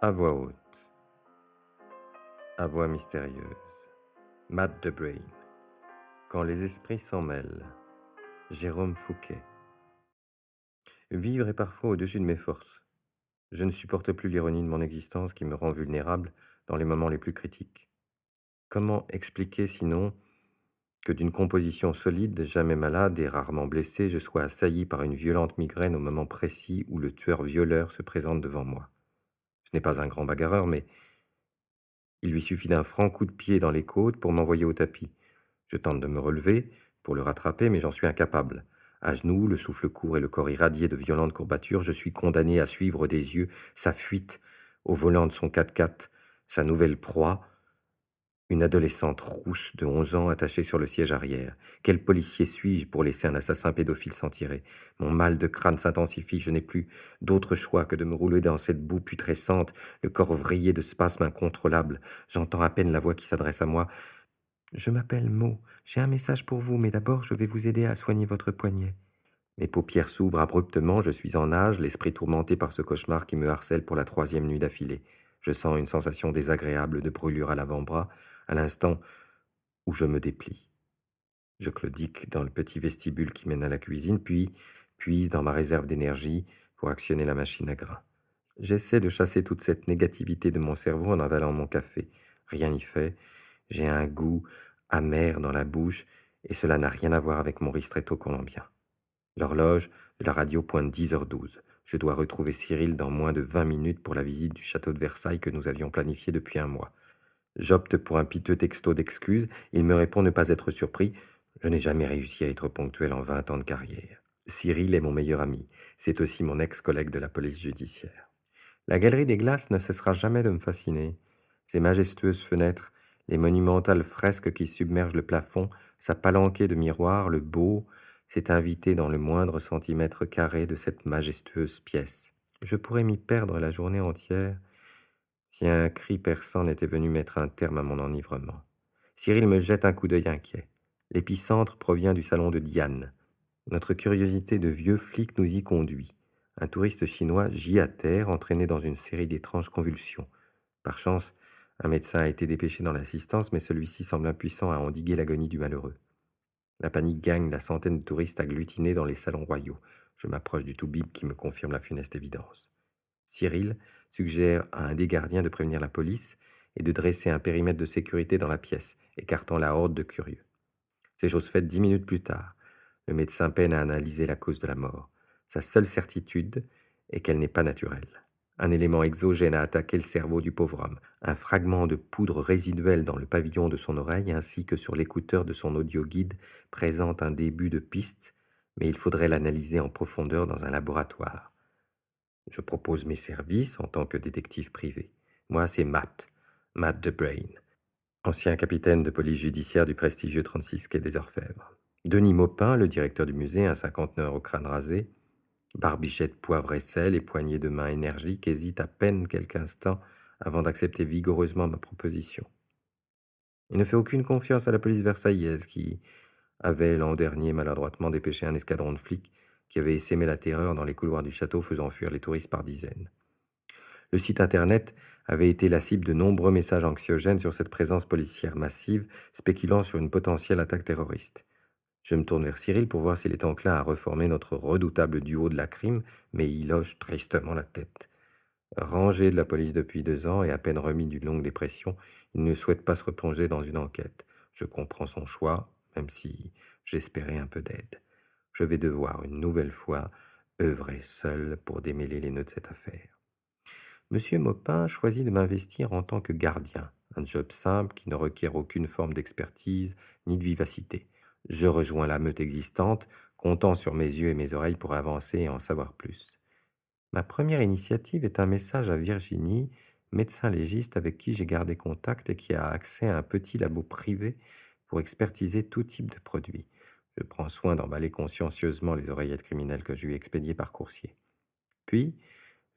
À voix haute, à voix mystérieuse, Matt the Brain. Quand les esprits s'en mêlent, Jérôme Fouquet. Vivre est parfois au-dessus de mes forces. Je ne supporte plus l'ironie de mon existence qui me rend vulnérable dans les moments les plus critiques. Comment expliquer sinon que d'une composition solide, jamais malade et rarement blessé, je sois assailli par une violente migraine au moment précis où le tueur violeur se présente devant moi. Ce n'est pas un grand bagarreur, mais il lui suffit d'un franc coup de pied dans les côtes pour m'envoyer au tapis. Je tente de me relever pour le rattraper, mais j'en suis incapable. À genoux, le souffle court et le corps irradié de violentes courbatures, je suis condamné à suivre des yeux sa fuite au volant de son 4x4, sa nouvelle proie, une adolescente rousse de 11 ans attachée sur le siège arrière. Quel policier suis-je pour laisser un assassin pédophile s'en tirer? Mon mal de crâne s'intensifie, je n'ai plus d'autre choix que de me rouler dans cette boue putrescente, le corps vrillé de spasmes incontrôlables. J'entends à peine la voix qui s'adresse à moi. Je m'appelle Mo. J'ai un message pour vous, mais d'abord je vais vous aider à soigner votre poignet. Mes paupières s'ouvrent abruptement, je suis en nage, l'esprit tourmenté par ce cauchemar qui me harcèle pour la 3e nuit d'affilée. Je sens une sensation désagréable de brûlure à l'avant-bras, à l'instant où je me déplie. Je claudique dans le petit vestibule qui mène à la cuisine, puis puise dans ma réserve d'énergie pour actionner la machine à grains. J'essaie de chasser toute cette négativité de mon cerveau en avalant mon café. Rien n'y fait. J'ai un goût amer dans la bouche et cela n'a rien à voir avec mon ristretto colombien. L'horloge de la radio pointe 10h12. Je dois retrouver Cyril dans moins de 20 minutes pour la visite du château de Versailles que nous avions planifié depuis un mois. J'opte pour un piteux texto d'excuses. Il me répond ne pas être surpris. Je n'ai jamais réussi à être ponctuel en 20 ans de carrière. Cyril est mon meilleur ami. C'est aussi mon ex-collègue de la police judiciaire. La galerie des glaces ne cessera jamais de me fasciner. Ses majestueuses fenêtres, les monumentales fresques qui submergent le plafond, sa palanquée de miroirs, le beau, s'est invité dans le moindre centimètre carré de cette majestueuse pièce. Je pourrais m'y perdre la journée entière si un cri perçant n'était venu mettre un terme à mon enivrement. Cyril me jette un coup d'œil inquiet. L'épicentre provient du salon de Diane. Notre curiosité de vieux flic nous y conduit. Un touriste chinois gît à terre, entraîné dans une série d'étranges convulsions. Par chance, un médecin a été dépêché dans l'assistance, mais celui-ci semble impuissant à endiguer l'agonie du malheureux. La panique gagne la centaine de touristes agglutinés dans les salons royaux. Je m'approche du toubib qui me confirme la funeste évidence. Cyril suggère à un des gardiens de prévenir la police et de dresser un périmètre de sécurité dans la pièce, écartant la horde de curieux. C'est chose faite 10 minutes plus tard. Le médecin peine à analyser la cause de la mort. Sa seule certitude est qu'elle n'est pas naturelle. Un élément exogène a attaqué le cerveau du pauvre homme. Un fragment de poudre résiduelle dans le pavillon de son oreille ainsi que sur l'écouteur de son audio-guide présente un début de piste, mais il faudrait l'analyser en profondeur dans un laboratoire. Je propose mes services en tant que détective privé. Moi, c'est Matt the Brain, ancien capitaine de police judiciaire du prestigieux 36 quai des Orfèvres. Denis Maupin, le directeur du musée, un cinquantenaire au crâne rasé, barbichette poivre et sel et poignée de main énergique, hésite à peine quelques instants avant d'accepter vigoureusement ma proposition. Il ne fait aucune confiance à la police versaillaise qui avait l'an dernier maladroitement dépêché un escadron de flics qui avait essaimé la terreur dans les couloirs du château faisant fuir les touristes par dizaines. Le site internet avait été la cible de nombreux messages anxiogènes sur cette présence policière massive, spéculant sur une potentielle attaque terroriste. Je me tourne vers Cyril pour voir s'il est enclin à reformer notre redoutable duo de la crime, mais il hoche tristement la tête. Rangé de la police depuis 2 ans et à peine remis d'une longue dépression, il ne souhaite pas se replonger dans une enquête. Je comprends son choix, même si j'espérais un peu d'aide. Je vais devoir une nouvelle fois œuvrer seul pour démêler les nœuds de cette affaire. Monsieur Maupin choisit de m'investir en tant que gardien, un job simple qui ne requiert aucune forme d'expertise ni de vivacité. Je rejoins la meute existante, comptant sur mes yeux et mes oreilles pour avancer et en savoir plus. Ma première initiative est un message à Virginie, médecin légiste avec qui j'ai gardé contact et qui a accès à un petit labo privé pour expertiser tout type de produits. Je prends soin d'emballer consciencieusement les oreillettes criminelles que je lui ai expédiées par coursier. Puis,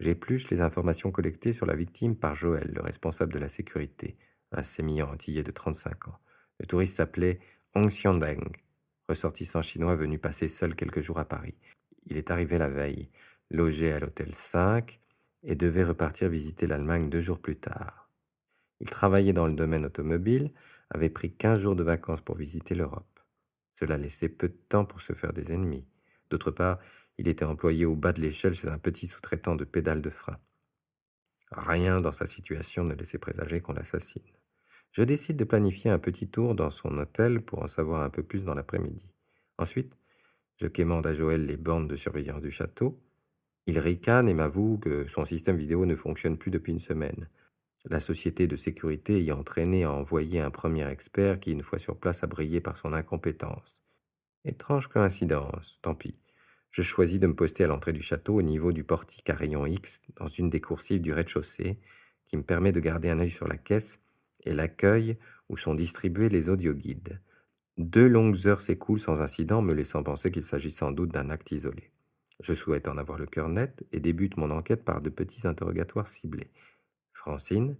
j'épluche les informations collectées sur la victime par Joël, le responsable de la sécurité, un sémillant antillais de 35 ans. Le touriste s'appelait Hong Xiandeng, ressortissant chinois venu passer seul quelques jours à Paris. Il est arrivé la veille, logé à l'hôtel 5, et devait repartir visiter l'Allemagne 2 jours plus tard. Il travaillait dans le domaine automobile, avait pris 15 jours de vacances pour visiter l'Europe. Cela laissait peu de temps pour se faire des ennemis. D'autre part, il était employé au bas de l'échelle chez un petit sous-traitant de pédales de frein. Rien dans sa situation ne laissait présager qu'on l'assassine. Je décide de planifier un petit tour dans son hôtel pour en savoir un peu plus dans l'après-midi. Ensuite, je quémande à Joël les bornes de surveillance du château. Il ricane et m'avoue que son système vidéo ne fonctionne plus depuis une semaine. La société de sécurité ayant entraîné à envoyer un premier expert qui, une fois sur place, a brillé par son incompétence. Étrange coïncidence, tant pis. Je choisis de me poster à l'entrée du château au niveau du portique à rayon X, dans une des coursives du rez-de-chaussée, qui me permet de garder un œil sur la caisse et l'accueil où sont distribués les audioguides. 2 longues heures s'écoulent sans incident, me laissant penser qu'il s'agit sans doute d'un acte isolé. Je souhaite en avoir le cœur net et débute mon enquête par de petits interrogatoires ciblés. Francine,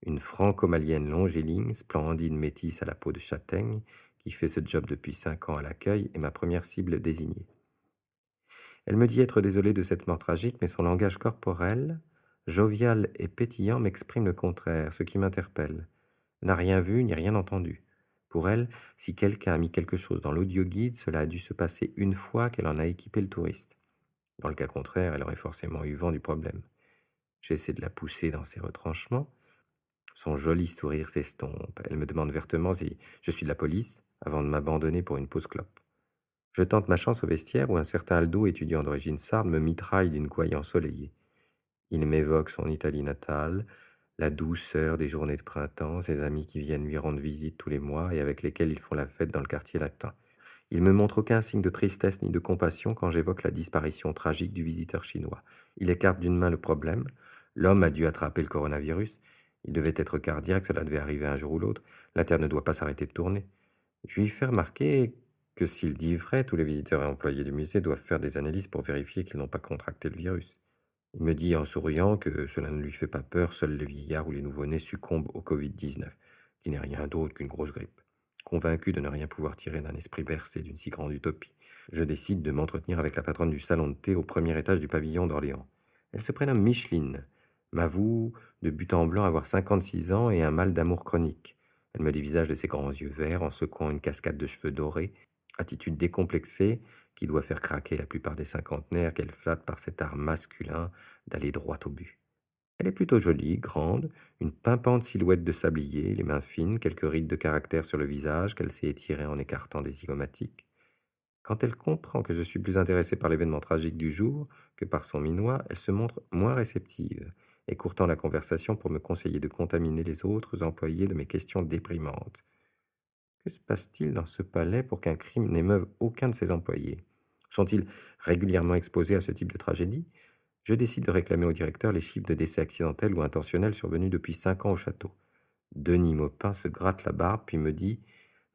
une franco-malienne longiligne, splendide métisse à la peau de châtaigne, qui fait ce job depuis 5 ans à l'accueil, est ma première cible désignée. Elle me dit être désolée de cette mort tragique, mais son langage corporel, jovial et pétillant, m'exprime le contraire, ce qui m'interpelle. Elle n'a rien vu ni rien entendu. Pour elle, si quelqu'un a mis quelque chose dans l'audioguide, cela a dû se passer une fois qu'elle en a équipé le touriste. Dans le cas contraire, elle aurait forcément eu vent du problème. J'essaie de la pousser dans ses retranchements. Son joli sourire s'estompe. Elle me demande vertement si je suis de la police, avant de m'abandonner pour une pause clope. Je tente ma chance au vestiaire où un certain Aldo, étudiant d'origine sarde, me mitraille d'une gouaille ensoleillée. Il m'évoque son Italie natale, la douceur des journées de printemps, ses amis qui viennent lui rendre visite tous les mois et avec lesquels ils font la fête dans le quartier latin. Il me montre aucun signe de tristesse ni de compassion quand j'évoque la disparition tragique du visiteur chinois. Il écarte d'une main le problème. L'homme a dû attraper le coronavirus. Il devait être cardiaque, cela devait arriver un jour ou l'autre. La Terre ne doit pas s'arrêter de tourner. Je lui fais remarquer que s'il dit vrai, tous les visiteurs et employés du musée doivent faire des analyses pour vérifier qu'ils n'ont pas contracté le virus. Il me dit en souriant que cela ne lui fait pas peur, seuls les vieillards ou les nouveau-nés succombent au Covid-19, qui n'est rien d'autre qu'une grosse grippe. Convaincu de ne rien pouvoir tirer d'un esprit bercé d'une si grande utopie, je décide de m'entretenir avec la patronne du salon de thé au premier étage du pavillon d'Orléans. Elle se prénomme Micheline, m'avoue de but en blanc avoir 56 ans et un mal d'amour chronique. Elle me dévisage de ses grands yeux verts en secouant une cascade de cheveux dorés, attitude décomplexée qui doit faire craquer la plupart des cinquantenaires qu'elle flatte par cet art masculin d'aller droit au but. Elle est plutôt jolie, grande, une pimpante silhouette de sablier, les mains fines, quelques rides de caractère sur le visage qu'elle s'est étirée en écartant des zygomatiques. Quand elle comprend que je suis plus intéressé par l'événement tragique du jour que par son minois, elle se montre moins réceptive, écourtant la conversation pour me conseiller de contaminer les autres employés de mes questions déprimantes. Que se passe-t-il dans ce palais pour qu'un crime n'émeuve aucun de ses employés? Sont-ils régulièrement exposés à ce type de tragédie? Je décide de réclamer au directeur les chiffres de décès accidentels ou intentionnels survenus depuis 5 ans au château. Denis Maupin se gratte la barbe puis me dit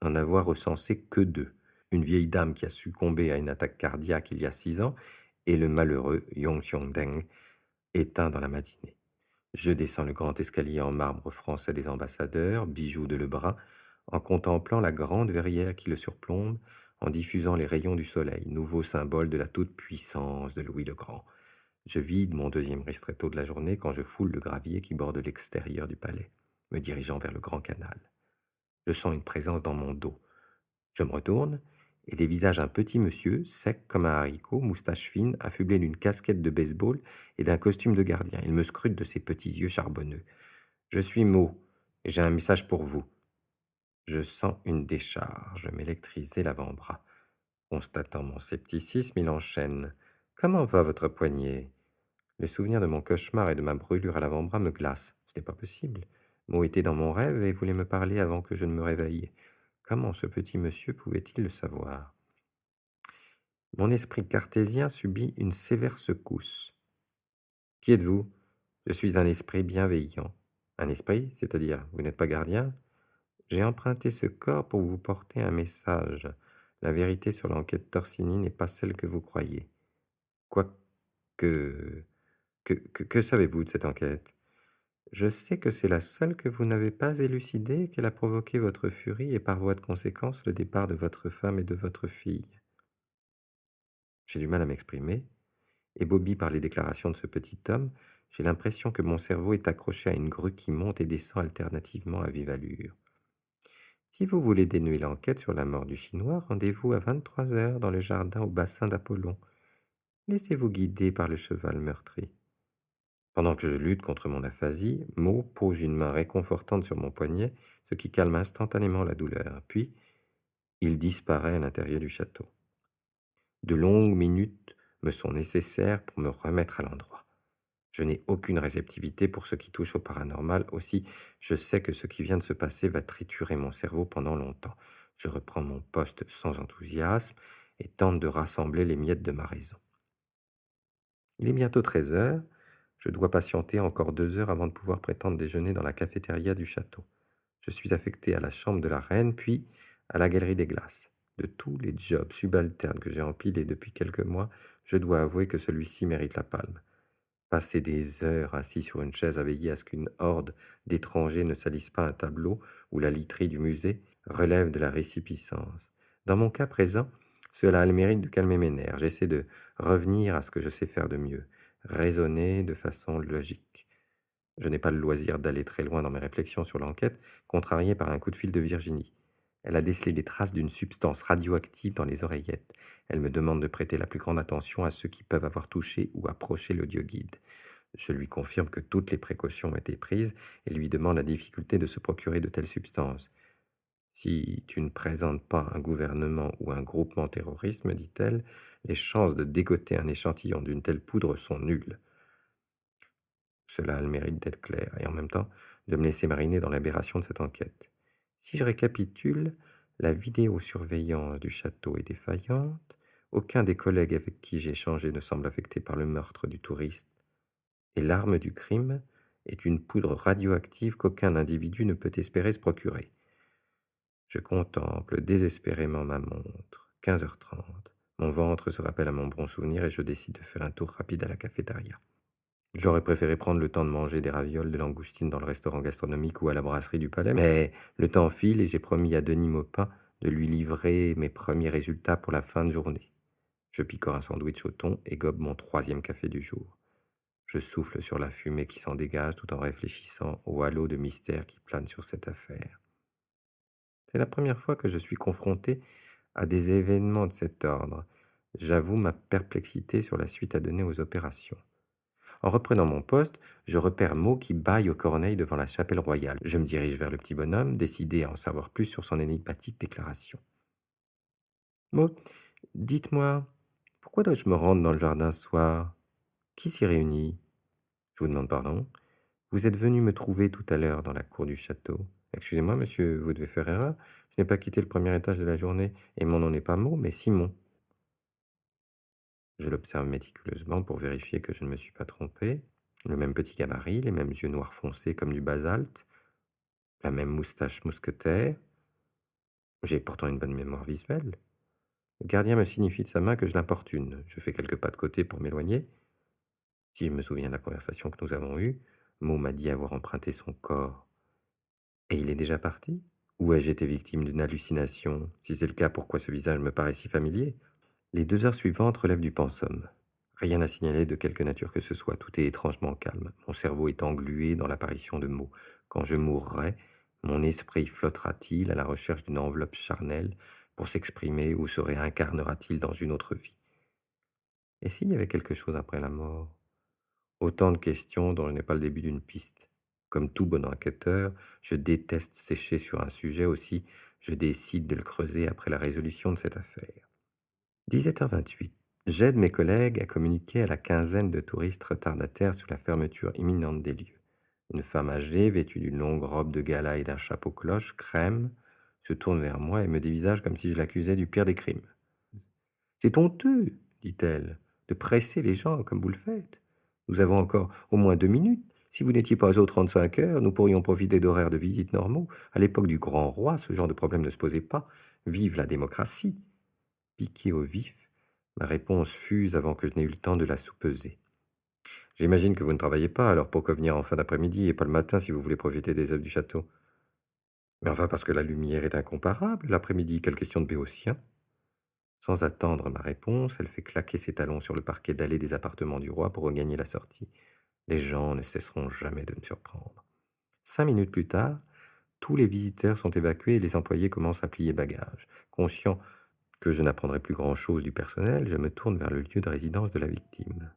n'en avoir recensé que 2. Une vieille dame qui a succombé à une attaque cardiaque il y a 6 ans et le malheureux Yong Xiong-deng, éteint dans la matinée. Je descends le grand escalier en marbre français des ambassadeurs, bijou de Lebrun, en contemplant la grande verrière qui le surplombe, en diffusant les rayons du soleil, nouveau symbole de la toute-puissance de Louis le Grand. Je vide mon deuxième ristretto de la journée quand je foule le gravier qui borde l'extérieur du palais, me dirigeant vers le grand canal. Je sens une présence dans mon dos. Je me retourne et dévisage un petit monsieur, sec comme un haricot, moustache fine, affublé d'une casquette de baseball et d'un costume de gardien. Il me scrute de ses petits yeux charbonneux. Je suis Mo et j'ai un message pour vous. Je sens une décharge m'électriser l'avant-bras. Constatant mon scepticisme, il enchaîne. Comment va votre poignet? Le souvenir de mon cauchemar et de ma brûlure à l'avant-bras me glace. Ce n'est pas possible. Mo était dans mon rêve et voulait me parler avant que je ne me réveille. Comment ce petit monsieur pouvait-il le savoir? Mon esprit cartésien subit une sévère secousse. Qui êtes-vous? Je suis un esprit bienveillant. Un esprit, c'est-à-dire, vous n'êtes pas gardien? J'ai emprunté ce corps pour vous porter un message. La vérité sur l'enquête Torsini n'est pas celle que vous croyez. Quoique... Que savez-vous de cette enquête? Je sais que c'est la seule que vous n'avez pas élucidée, qu'elle a provoqué votre furie et par voie de conséquence le départ de votre femme et de votre fille. J'ai du mal à m'exprimer, ébaubi par les déclarations de ce petit homme, J'ai l'impression que mon cerveau est accroché à une grue qui monte et descend alternativement à vive allure. Si vous voulez dénouer l'enquête sur la mort du Chinois, rendez-vous à 23 heures dans le jardin au bassin d'Apollon. Laissez-vous guider par le cheval meurtri. Pendant que je lutte contre mon aphasie, Mo pose une main réconfortante sur mon poignet, ce qui calme instantanément la douleur. Puis, il disparaît à l'intérieur du château. De longues minutes me sont nécessaires pour me remettre à l'endroit. Je n'ai aucune réceptivité pour ce qui touche au paranormal, aussi je sais que ce qui vient de se passer va triturer mon cerveau pendant longtemps. Je reprends mon poste sans enthousiasme et tente de rassembler les miettes de ma raison. Il est bientôt 13 heures. Je dois patienter encore 2 heures avant de pouvoir prétendre déjeuner dans la cafétéria du château. Je suis affecté à la chambre de la reine, puis à la galerie des glaces. De tous les jobs subalternes que j'ai empilés depuis quelques mois, je dois avouer que celui-ci mérite la palme. Passer des heures assis sur une chaise à veiller à ce qu'une horde d'étrangers ne salisse pas un tableau ou la literie du musée relève de la récipiscence. Dans mon cas présent, cela a le mérite de calmer mes nerfs. J'essaie de revenir à ce que je sais faire de mieux, raisonner de façon logique. Je n'ai pas le loisir d'aller très loin dans mes réflexions sur l'enquête, contrarié par un coup de fil de Virginie. Elle a décelé des traces d'une substance radioactive dans les oreillettes. Elle me demande de prêter la plus grande attention à ceux qui peuvent avoir touché ou approché l'audioguide. Je lui confirme que toutes les précautions ont été prises et lui demande la difficulté de se procurer de telles substances. Si tu ne présentes pas un gouvernement ou un groupement terroriste, me dit-elle, les chances de dégoter un échantillon d'une telle poudre sont nulles. Cela a le mérite d'être clair et en même temps de me laisser mariner dans l'aberration de cette enquête. Si je récapitule, la vidéosurveillance du château est défaillante, aucun des collègues avec qui j'ai échangé ne semble affecté par le meurtre du touriste, et l'arme du crime est une poudre radioactive qu'aucun individu ne peut espérer se procurer. Je contemple désespérément ma montre. 15h30. Mon ventre se rappelle à mon bon souvenir et je décide de faire un tour rapide à la cafétéria. J'aurais préféré prendre le temps de manger des ravioles de langoustine dans le restaurant gastronomique ou à la brasserie du Palais, mais le temps file et j'ai promis à Denis Maupin de lui livrer mes premiers résultats pour la fin de journée. Je picore un sandwich au thon et gobe mon 3e café du jour. Je souffle sur la fumée qui s'en dégage tout en réfléchissant au halo de mystère qui plane sur cette affaire. C'est la première fois que je suis confronté à des événements de cet ordre. J'avoue ma perplexité sur la suite à donner aux opérations. En reprenant mon poste, je repère Mo qui bâille aux corneilles devant la chapelle royale. Je me dirige vers le petit bonhomme, décidé à en savoir plus sur son énigmatique déclaration. Mo, dites-moi, pourquoi dois-je me rendre dans le jardin ce soir? Qui s'y réunit? Je vous demande pardon. Vous êtes venu me trouver tout à l'heure dans la cour du château. Excusez-moi, monsieur, vous devez faire erreur. Je n'ai pas quitté le premier étage de la journée, et mon nom n'est pas Mo, mais Simon. Je l'observe méticuleusement pour vérifier que je ne me suis pas trompé. Le même petit gabarit, les mêmes yeux noirs foncés comme du basalte, la même moustache mousquetaire. J'ai pourtant une bonne mémoire visuelle. Le gardien me signifie de sa main que je l'importune. Je fais quelques pas de côté pour m'éloigner. Si je me souviens de la conversation que nous avons eue, Mo m'a dit avoir emprunté son corps. Et il est déjà parti? Ou ai-je été victime d'une hallucination? Si c'est le cas, pourquoi ce visage me paraît si familier? Les 2 heures suivantes relèvent du pensum. Rien à signaler de quelque nature que ce soit, tout est étrangement calme. Mon cerveau est englué dans l'apparition de mots. Quand je mourrai, mon esprit flottera-t-il à la recherche d'une enveloppe charnelle pour s'exprimer ou se réincarnera-t-il dans une autre vie? Et s'il y avait quelque chose après la mort? Autant de questions dont je n'ai pas le début d'une piste. Comme tout bon enquêteur, je déteste sécher sur un sujet, aussi je décide de le creuser après la résolution de cette affaire. 17h28. J'aide mes collègues à communiquer à la quinzaine de touristes retardataires sur la fermeture imminente des lieux. Une femme âgée, vêtue d'une longue robe de gala et d'un chapeau cloche crème, se tourne vers moi et me dévisage comme si je l'accusais du pire des crimes. C'est honteux, dit-elle, de presser les gens comme vous le faites. Nous avons encore au moins 2 minutes. Si vous n'étiez pas aux 35 heures, nous pourrions profiter d'horaires de visite normaux. À l'époque du grand roi, ce genre de problème ne se posait pas. Vive la démocratie! Piqué au vif, ma réponse fuse avant que je n'ai eu le temps de la soupeser. J'imagine que vous ne travaillez pas, alors pourquoi venir en fin d'après-midi et pas le matin si vous voulez profiter des œuvres du château? Mais enfin parce que la lumière est incomparable, l'après-midi, quelle question de béotien? Sans attendre ma réponse, elle fait claquer ses talons sur le parquet dallé des appartements du roi pour regagner la sortie. Les gens ne cesseront jamais de me surprendre. 5 minutes plus tard, tous les visiteurs sont évacués et les employés commencent à plier bagages. Conscient que je n'apprendrai plus grand-chose du personnel, je me tourne vers le lieu de résidence de la victime.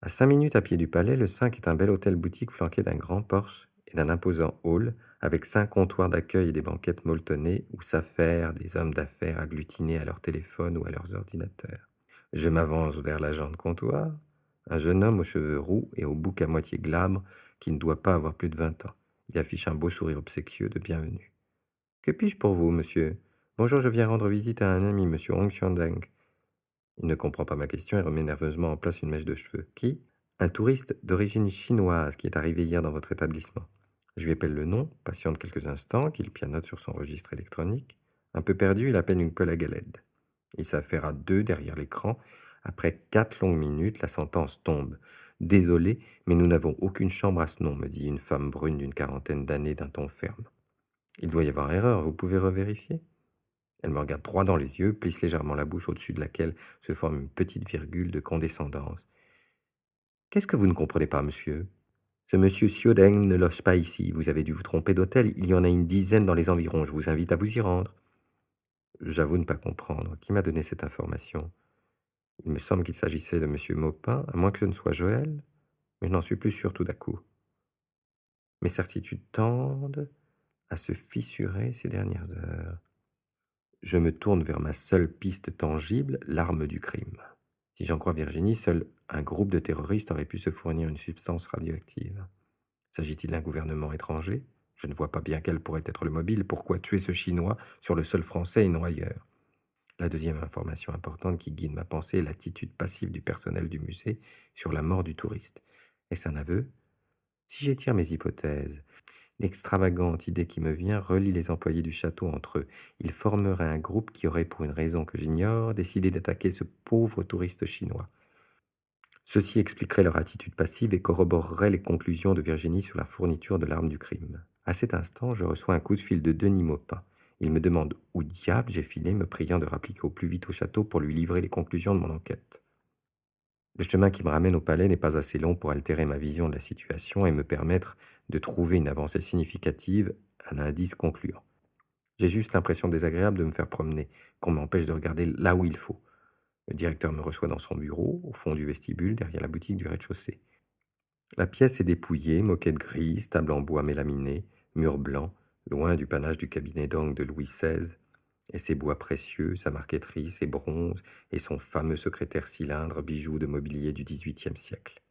À 5 minutes à pied du palais, le 5 est un bel hôtel-boutique flanqué d'un grand porche et d'un imposant hall, avec 5 comptoirs d'accueil et des banquettes molletonnées où s'affairent des hommes d'affaires agglutinés à leur téléphone ou à leurs ordinateurs. Je m'avance vers l'agent de comptoir, un jeune homme aux cheveux roux et au bouc à moitié glabre qui ne doit pas avoir plus de 20 ans. Il affiche un beau sourire obséquieux de bienvenue. Que puis-je pour vous, monsieur? Bonjour, je viens rendre visite à un ami, monsieur Hong Xiandeng. Il ne comprend pas ma question et remet nerveusement en place une mèche de cheveux. Qui? Un touriste d'origine chinoise qui est arrivé hier dans votre établissement. Je lui appelle le nom, patiente quelques instants, qu'il pianote sur son registre électronique. Un peu perdu, il appelle une collègue à l'aide. Il s'affaire à deux derrière l'écran. Après 4 longues minutes, la sentence tombe. Désolé, mais nous n'avons aucune chambre à ce nom, me dit une femme brune d'une quarantaine d'années d'un ton ferme. Il doit y avoir erreur, vous pouvez revérifier? Elle me regarde droit dans les yeux, plisse légèrement la bouche au-dessus de laquelle se forme une petite virgule de condescendance. Qu'est-ce que vous ne comprenez pas, monsieur? Ce monsieur Xiodeng ne loge pas ici. Vous avez dû vous tromper d'hôtel. Il y en a une dizaine dans les environs. Je vous invite à vous y rendre. J'avoue ne pas comprendre. Qui m'a donné cette information? Il me semble qu'il s'agissait de monsieur Maupin, à moins que ce ne soit Joël, mais je n'en suis plus sûr tout d'un coup. Mes certitudes tendent à se fissurer ces dernières heures. Je me tourne vers ma seule piste tangible, l'arme du crime. Si j'en crois Virginie, seul un groupe de terroristes aurait pu se fournir une substance radioactive. S'agit-il d'un gouvernement étranger? Je ne vois pas bien quel pourrait être le mobile. Pourquoi tuer ce Chinois sur le sol français et non ailleurs? La deuxième information importante qui guide ma pensée est l'attitude passive du personnel du musée sur la mort du touriste. Est-ce un aveu? Si j'étire mes hypothèses, l'extravagante idée qui me vient relie les employés du château entre eux. Ils formeraient un groupe qui aurait, pour une raison que j'ignore, décidé d'attaquer ce pauvre touriste chinois. Ceci expliquerait leur attitude passive et corroborerait les conclusions de Virginie sur la fourniture de l'arme du crime. À cet instant, je reçois un coup de fil de Denis Maupin. Il me demande où diable j'ai filé, me priant de rappliquer au plus vite au château pour lui livrer les conclusions de mon enquête. Le chemin qui me ramène au palais n'est pas assez long pour altérer ma vision de la situation et me permettre de trouver une avancée significative, un indice concluant. J'ai juste l'impression désagréable de me faire promener, qu'on m'empêche de regarder là où il faut. Le directeur me reçoit dans son bureau, au fond du vestibule, derrière la boutique du rez-de-chaussée. La pièce est dépouillée, moquette grise, table en bois mélaminé, mur blanc, loin du panache du cabinet d'angle de Louis XVI, et ses bois précieux, sa marqueterie, ses bronzes, et son fameux secrétaire cylindre, bijou de mobilier du XVIIIe siècle.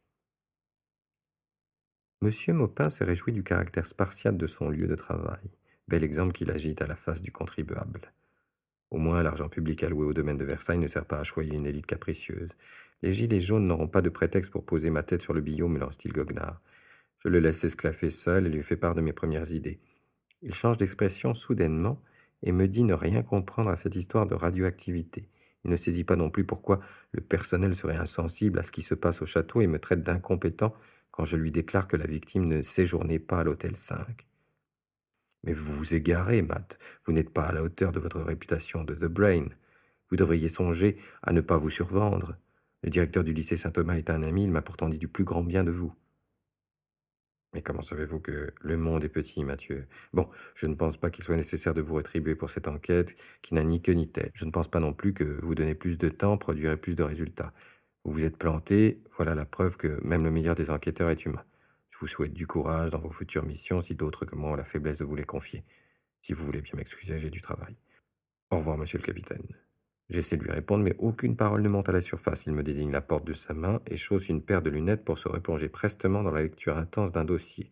Monsieur Maupin se réjouit du caractère spartiate de son lieu de travail, bel exemple qu'il agite à la face du contribuable. Au moins, l'argent public alloué au domaine de Versailles ne sert pas à choyer une élite capricieuse. Les gilets jaunes n'auront pas de prétexte pour poser ma tête sur le billot, me lance-t-il goguenard. Je le laisse esclaffer seul et lui fais part de mes premières idées. Il change d'expression soudainement et me dit ne rien comprendre à cette histoire de radioactivité. Il ne saisit pas non plus pourquoi le personnel serait insensible à ce qui se passe au château et me traite d'incompétent quand je lui déclare que la victime ne séjournait pas à l'hôtel 5. Mais vous vous égarez, Matt. Vous n'êtes pas à la hauteur de votre réputation de The Brain. Vous devriez songer à ne pas vous survendre. Le directeur du lycée Saint-Thomas est un ami, il m'a pourtant dit du plus grand bien de vous. Mais comment savez-vous que le monde est petit, Mathieu? Bon, je ne pense pas qu'il soit nécessaire de vous rétribuer pour cette enquête qui n'a ni queue ni tête. Je ne pense pas non plus que vous donner plus de temps produirait plus de résultats. Vous vous êtes planté, voilà la preuve que même le meilleur des enquêteurs est humain. Je vous souhaite du courage dans vos futures missions si d'autres que moi ont la faiblesse de vous les confier. Si vous voulez bien m'excuser, j'ai du travail. Au revoir, monsieur le capitaine. J'essaie de lui répondre, mais aucune parole ne monte à la surface. Il me désigne la porte de sa main et chausse une paire de lunettes pour se replonger prestement dans la lecture intense d'un dossier.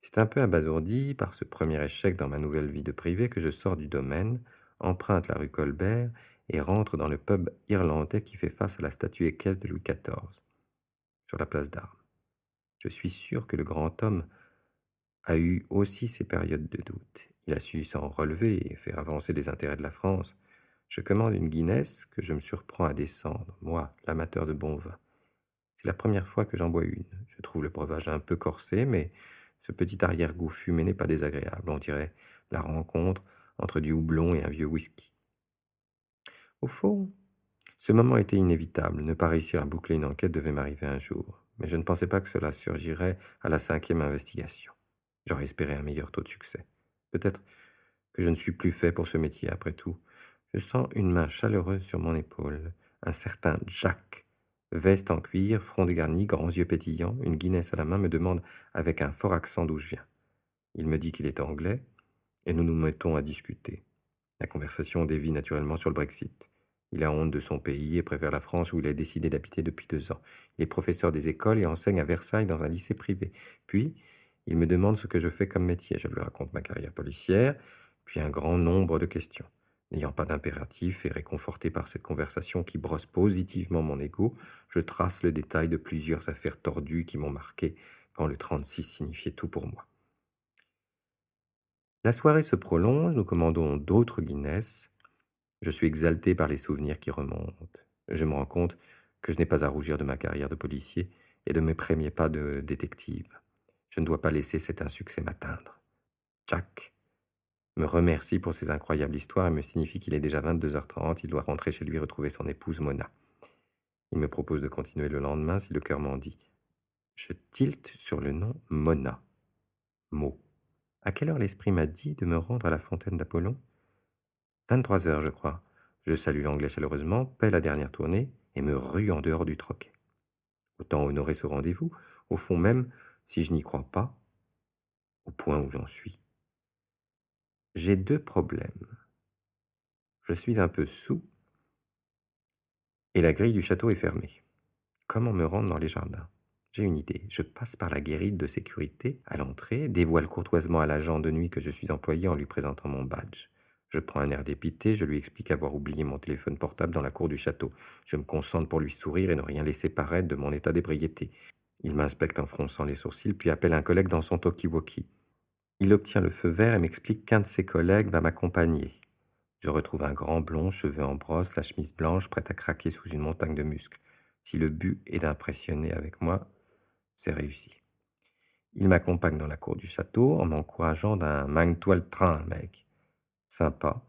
C'est un peu abasourdi par ce premier échec dans ma nouvelle vie de privé que je sors du domaine, emprunte la rue Colbert et rentre dans le pub irlandais qui fait face à la statue équestre de Louis XIV, sur la place d'Armes. Je suis sûr que le grand homme a eu aussi ses périodes de doute. Il a su s'en relever et faire avancer les intérêts de la France. Je commande une Guinness que je me surprends à descendre, moi, l'amateur de bon vin. C'est la première fois que j'en bois une. Je trouve le breuvage un peu corsé, mais ce petit arrière-goût fumé n'est pas désagréable. On dirait la rencontre entre du houblon et un vieux whisky. Au fond, ce moment était inévitable. Ne pas réussir à boucler une enquête devait m'arriver un jour. mais je ne pensais pas que cela surgirait à la 5e investigation. J'aurais espéré un meilleur taux de succès. Peut-être que je ne suis plus fait pour ce métier après tout. Je sens une main chaleureuse sur mon épaule. Un certain Jack, veste en cuir, front dégarni, grands yeux pétillants, une Guinness à la main, me demande avec un fort accent d'où je viens. Il me dit qu'il est anglais, et nous nous mettons à discuter. La conversation dévie naturellement sur le Brexit. Il a honte de son pays et préfère la France où il a décidé d'habiter depuis 2 ans. Il est professeur des écoles et enseigne à Versailles dans un lycée privé. Puis, il me demande ce que je fais comme métier. Je lui raconte ma carrière policière, puis un grand nombre de questions. N'ayant pas d'impératif et réconforté par cette conversation qui brosse positivement mon ego, je trace le détail de plusieurs affaires tordues qui m'ont marqué quand le 36 signifiait tout pour moi. La soirée se prolonge, nous commandons d'autres Guinness. Je suis exalté par les souvenirs qui remontent. Je me rends compte que je n'ai pas à rougir de ma carrière de policier et de mes premiers pas de détective. Je ne dois pas laisser cet insuccès m'atteindre. Jack me remercie pour ses incroyables histoires et me signifie qu'il est déjà 22h30, il doit rentrer chez lui retrouver son épouse Mona. Il me propose de continuer le lendemain si le cœur m'en dit. Je tilte sur le nom Mona. Mot. À quelle heure l'esprit m'a dit de me rendre à la fontaine d'Apollon ? 23h, je crois. Je salue l'anglais chaleureusement, paie la dernière tournée et me rue en dehors du troquet. Autant honorer ce rendez-vous, au fond même, si je n'y crois pas, au point où j'en suis. J'ai 2 problèmes. Je suis un peu saoul et la grille du château est fermée. Comment me rendre dans les jardins ? J'ai une idée. Je passe par la guérite de sécurité à l'entrée, dévoile courtoisement à l'agent de nuit que je suis employé en lui présentant mon badge. Je prends un air dépité, je lui explique avoir oublié mon téléphone portable dans la cour du château. Je me concentre pour lui sourire et ne rien laisser paraître de mon état d'ébriété. Il m'inspecte en fronçant les sourcils, puis appelle un collègue dans son talkie-walkie. Il obtient le feu vert et m'explique qu'un de ses collègues va m'accompagner. Je retrouve un grand blond, cheveux en brosse, la chemise blanche, prête à craquer sous une montagne de muscles. Si le but est d'impressionner avec moi, c'est réussi. Il m'accompagne dans la cour du château en m'encourageant d'un «Mange-toi le train, mec». Sympa.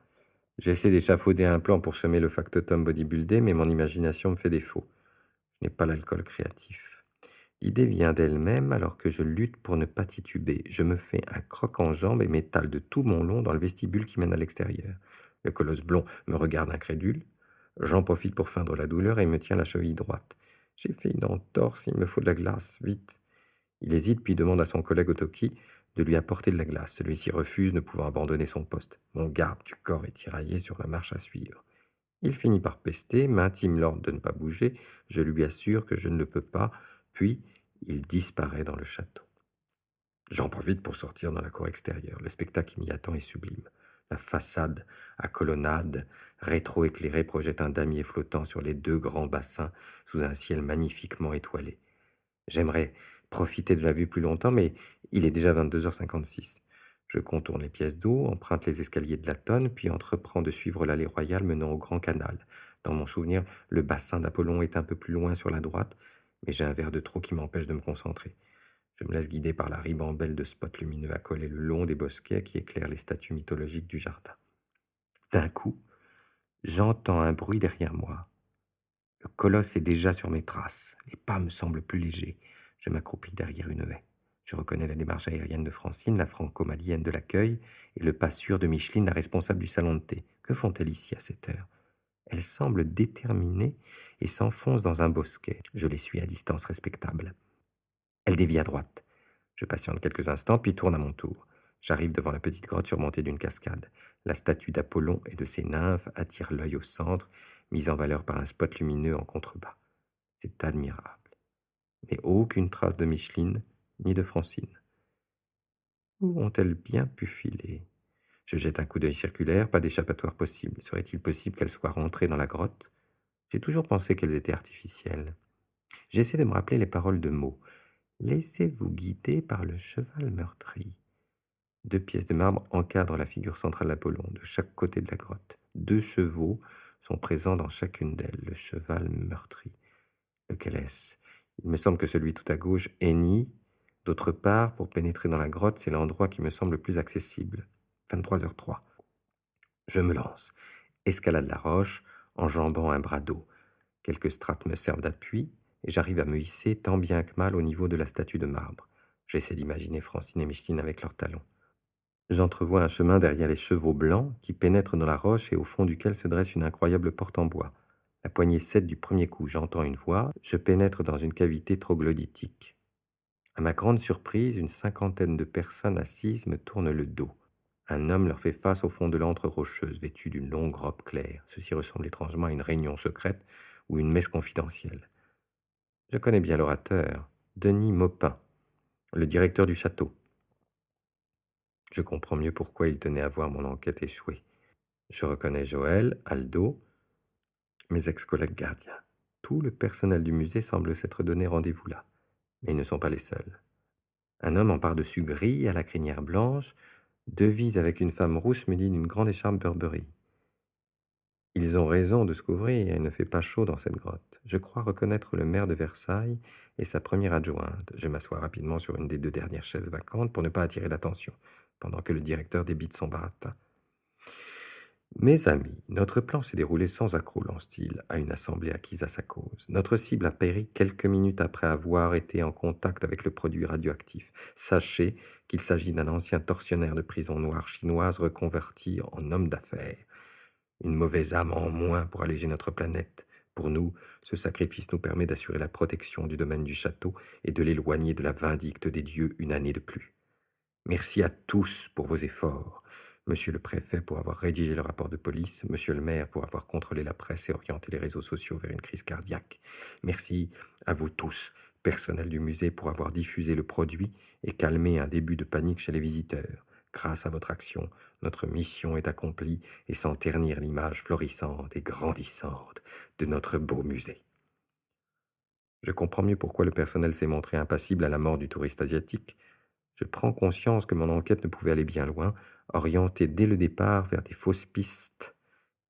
J'essaie d'échafauder un plan pour semer le factotum bodybuildé, mais mon imagination me fait défaut. Je n'ai pas l'alcool créatif. L'idée vient d'elle-même alors que je lutte pour ne pas tituber. Je me fais un croc en jambe et m'étale de tout mon long dans le vestibule qui mène à l'extérieur. Le colosse blond me regarde incrédule. J'en profite pour feindre la douleur et me tient la cheville droite. J'ai fait une entorse, il me faut de la glace, vite. Il hésite puis demande à son collègue Otoki de lui apporter de la glace. Celui-ci refuse, ne pouvant abandonner son poste. Mon garde du corps est tiraillé sur la marche à suivre. Il finit par pester, m'intime l'ordre de ne pas bouger, je lui assure que je ne le peux pas, puis il disparaît dans le château. J'en profite pour sortir dans la cour extérieure. Le spectacle qui m'y attend est sublime. La façade à colonnade rétro-éclairée projette un damier flottant sur les 2 grands bassins sous un ciel magnifiquement étoilé. J'aimerais profiter de la vue plus longtemps, mais il est déjà 22h56. Je contourne les pièces d'eau, emprunte les escaliers de la tonne, puis entreprends de suivre l'allée royale menant au grand canal. Dans mon souvenir, le bassin d'Apollon est un peu plus loin sur la droite, mais j'ai un verre de trop qui m'empêche de me concentrer. Je me laisse guider par la ribambelle de spots lumineux accolés le long des bosquets qui éclairent les statues mythologiques du jardin. D'un coup, j'entends un bruit derrière moi. Le colosse est déjà sur mes traces. Les pas me semblent plus légers. Je m'accroupis derrière une haie. Je reconnais la démarche aérienne de Francine, la franco-malienne de l'accueil, et le pas sûr de Micheline, la responsable du salon de thé. Que font-elles ici à cette heure ? Elles semblent déterminées et s'enfoncent dans un bosquet. Je les suis à distance respectable. Elles dévient à droite. Je patiente quelques instants, puis tourne à mon tour. J'arrive devant la petite grotte surmontée d'une cascade. La statue d'Apollon et de ses nymphes attire l'œil au centre, mise en valeur par un spot lumineux en contrebas. C'est admirable. Mais aucune trace de Micheline ni de Francine. Où ont-elles bien pu filer ? Je jette un coup d'œil circulaire, pas d'échappatoire possible. Serait-il possible qu'elles soient rentrées dans la grotte ? J'ai toujours pensé qu'elles étaient artificielles. J'essaie de me rappeler les paroles de mots. Laissez-vous guider par le cheval meurtri. 2 pièces de marbre encadrent la figure centrale d'Apollon, de chaque côté de la grotte. 2 chevaux sont présents dans chacune d'elles. Le cheval meurtri. Lequel est-ce ? Il me semble que celui tout à gauche hennit. D'autre part, pour pénétrer dans la grotte, c'est l'endroit qui me semble le plus accessible. 23h03. Je me lance. Escalade la roche, enjambant un bras d'eau. Quelques strates me servent d'appui. et j'arrive à me hisser tant bien que mal au niveau de la statue de marbre. J'essaie d'imaginer Francine et Micheline avec leurs talons. J'entrevois un chemin derrière les chevaux blancs qui pénètrent dans la roche et au fond duquel se dresse une incroyable porte en bois. La poignée cède du premier coup, j'entends une voix, je pénètre dans une cavité troglodytique. À ma grande surprise, une cinquantaine de personnes assises me tournent le dos. Un homme leur fait face au fond de l'antre rocheuse, vêtu d'une longue robe claire. Ceci ressemble étrangement à une réunion secrète ou une messe confidentielle. Je connais bien l'orateur, Denis Maupin, le directeur du château. Je comprends mieux pourquoi il tenait à voir mon enquête échouer. Je reconnais Joël, Aldo, mes ex-collègues gardiens. Tout le personnel du musée semble s'être donné rendez-vous là, mais ils ne sont pas les seuls. Un homme en pardessus gris à la crinière blanche devise avec une femme rousse munie d'une grande écharpe Burberry. Ils ont raison de se couvrir, il ne fait pas chaud dans cette grotte. Je crois reconnaître le maire de Versailles et sa première adjointe. Je m'assois rapidement sur une des 2 dernières chaises vacantes pour ne pas attirer l'attention, pendant que le directeur débite son baratin. Mes amis, notre plan s'est déroulé sans accroc, lance-t-il à une assemblée acquise à sa cause. Notre cible a péri quelques minutes après avoir été en contact avec le produit radioactif. Sachez qu'il s'agit d'un ancien tortionnaire de prison noire chinoise reconverti en homme d'affaires. Une mauvaise âme en moins pour alléger notre planète. Pour nous, ce sacrifice nous permet d'assurer la protection du domaine du château et de l'éloigner de la vindicte des dieux une année de plus. Merci à tous pour vos efforts. Monsieur le préfet pour avoir rédigé le rapport de police, monsieur le maire pour avoir contrôlé la presse et orienté les réseaux sociaux vers une crise cardiaque. Merci à vous tous, personnel du musée, pour avoir diffusé le produit et calmé un début de panique chez les visiteurs. Grâce à votre action, notre mission est accomplie et sans ternir l'image florissante et grandissante de notre beau musée. Je comprends mieux pourquoi le personnel s'est montré impassible à la mort du touriste asiatique. Je prends conscience que mon enquête ne pouvait aller bien loin, orientée dès le départ vers des fausses pistes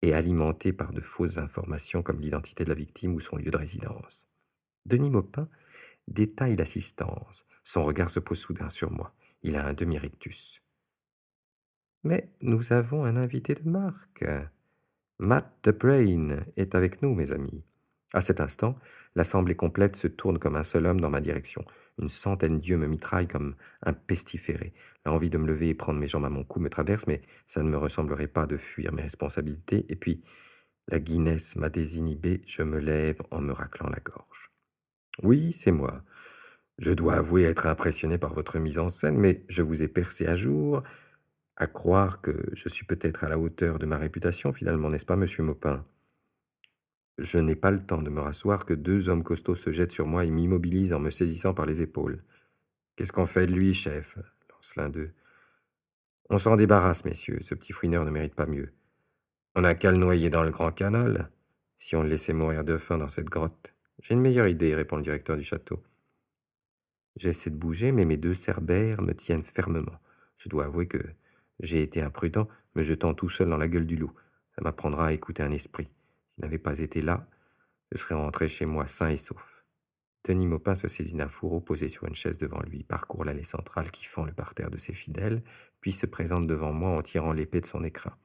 et alimentée par de fausses informations comme l'identité de la victime ou son lieu de résidence. Denis Maupin détaille l'assistance. Son regard se pose soudain sur moi. Il a un demi-rictus. Mais nous avons un invité de marque. Matt the Brain est avec nous, mes amis. À cet instant, l'assemblée complète se tourne comme un seul homme dans ma direction. Une centaine d'yeux me mitraillent comme un pestiféré. L'envie de me lever et prendre mes jambes à mon cou me traverse, mais ça ne me ressemblerait pas de fuir mes responsabilités. Et puis, la Guinness m'a désinhibé, je me lève en me raclant la gorge. Oui, c'est moi. Je dois avouer être impressionné par votre mise en scène, mais je vous ai percé à jour, à croire que je suis peut-être à la hauteur de ma réputation, finalement, n'est-ce pas, monsieur Maupin? Je n'ai pas le temps de me rasseoir que 2 hommes costauds se jettent sur moi et m'immobilisent en me saisissant par les épaules. « Qu'est-ce qu'on fait de lui, chef ?» lance l'un d'eux. « On s'en débarrasse, messieurs, ce petit fouineur ne mérite pas mieux. On n'a qu'à le noyer dans le grand canal, si on le laissait mourir de faim dans cette grotte. »« J'ai une meilleure idée, » répond le directeur du château. J'essaie de bouger, mais mes 2 cerbères me tiennent fermement. Je dois avouer que j'ai été imprudent, me jetant tout seul dans la gueule du loup. Ça m'apprendra à écouter un esprit. S'il n'avait pas été là, je serais rentré chez moi sain et sauf. Denis Maupin se saisit d'un fourreau posé sur une chaise devant lui, parcourt l'allée centrale qui fend le parterre de ses fidèles, puis se présente devant moi en tirant l'épée de son écrin.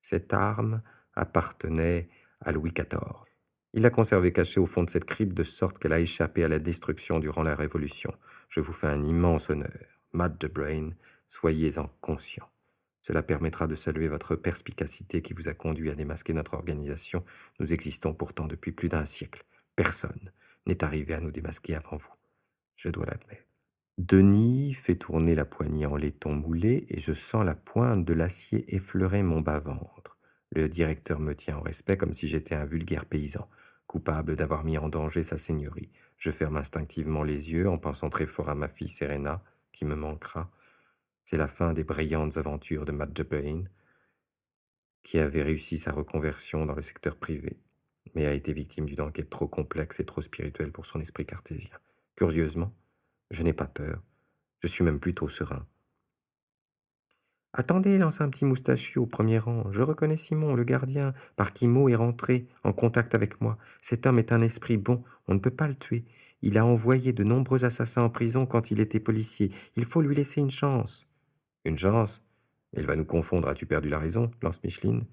Cette arme appartenait à Louis XIV. Il l'a conservée cachée au fond de cette crypte de sorte qu'elle a échappé à la destruction durant la Révolution. Je vous fais un immense honneur. Matt the Brain, soyez-en conscient. Cela permettra de saluer votre perspicacité qui vous a conduit à démasquer notre organisation. Nous existons pourtant depuis plus d'1 siècle. Personne n'est arrivé à nous démasquer avant vous. Je dois l'admettre. Denis fait tourner la poignée en laiton moulé et je sens la pointe de l'acier effleurer mon bas-ventre. Le directeur me tient en respect comme si j'étais un vulgaire paysan, coupable d'avoir mis en danger sa seigneurie. Je ferme instinctivement les yeux en pensant très fort à ma fille Serena, qui me manquera. C'est la fin des brillantes aventures de Matt the Brain, qui avait réussi sa reconversion dans le secteur privé, mais a été victime d'une enquête trop complexe et trop spirituelle pour son esprit cartésien. Curieusement, je n'ai pas peur, je suis même plutôt serein. « Attendez, » lance un petit moustachu au premier rang. « Je reconnais Simon, le gardien, par qui Mo est rentré en contact avec moi. Cet homme est un esprit bon, on ne peut pas le tuer. Il a envoyé de nombreux assassins en prison quand il était policier. Il faut lui laisser une chance. »« Une chance ? Il va nous confondre, as-tu perdu la raison ?» lance Micheline.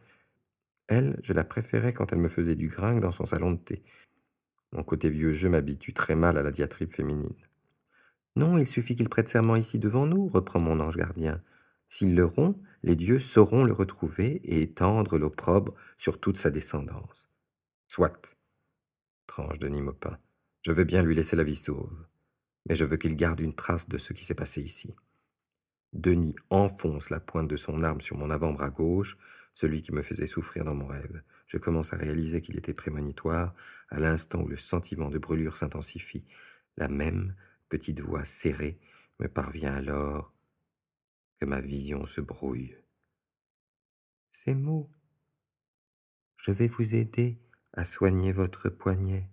Elle, je la préférais quand elle me faisait du gringue dans son salon de thé. Mon côté vieux jeu m'habitue très mal à la diatribe féminine. Non, il suffit qu'il prête serment ici devant nous, reprend mon ange gardien. S'il le rompt, les dieux sauront le retrouver et étendre l'opprobre sur toute sa descendance. Soit, tranche Denis Maupin, je veux bien lui laisser la vie sauve, mais je veux qu'il garde une trace de ce qui s'est passé ici. Denis enfonce la pointe de son arme sur mon avant-bras gauche, celui qui me faisait souffrir dans mon rêve. Je commence à réaliser qu'il était prémonitoire à l'instant où le sentiment de brûlure s'intensifie. La même petite voix serrée me parvient alors que ma vision se brouille. Ces mots, je vais vous aider à soigner votre poignet.